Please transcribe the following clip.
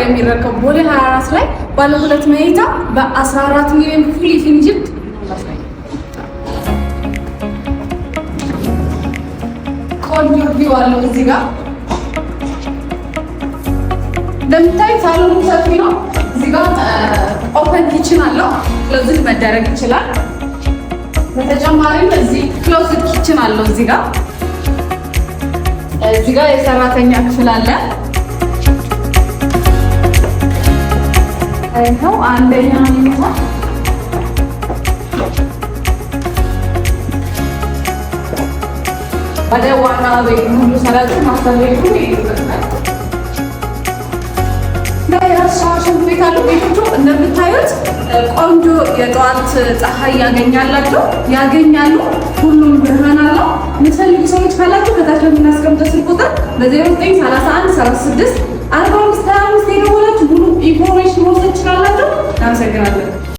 የሚረከቡ ቦሌ 24 ላይ ባለ 2 መኝታ በ14 ሚሊዮን ፉሊ ፊኒሽድ ቆንጆ ቪው አለው። እዚህ ጋር እንደምታይ ሳሎኑ ሰፊ ነው። እዚህ ጋር ኦፕን ኪችን አለው፣ ክሎዝድ መደረግ ይችላል። በተጨማሪም እዚህ ክሎዝድ ኪችን አለው። እዚህ ጋር የሰራተኛ ክፍል አለ። አይተው አንደኛ ነው። ወደ ዋና ቤት ሙሉ ሰራቱ ማስተላለፉ ይይዛል። ለራሳቸው ቤት አሉ። ቤቶቹ እንደምታዩት ቆንጆ የጠዋት ፀሐይ ያገኛሉ። ሁሉም ብርሃን አለው። የምትፈልጉ ሰዎች ካላችሁ ከታች በምናስቀምጠው ስልክ ቁጥር በ0931 36 45 25 የደወላችሁ ሙሉ ኢንፎርሜሽን መውሰድ ትችላላችሁ። እናመሰግናለን።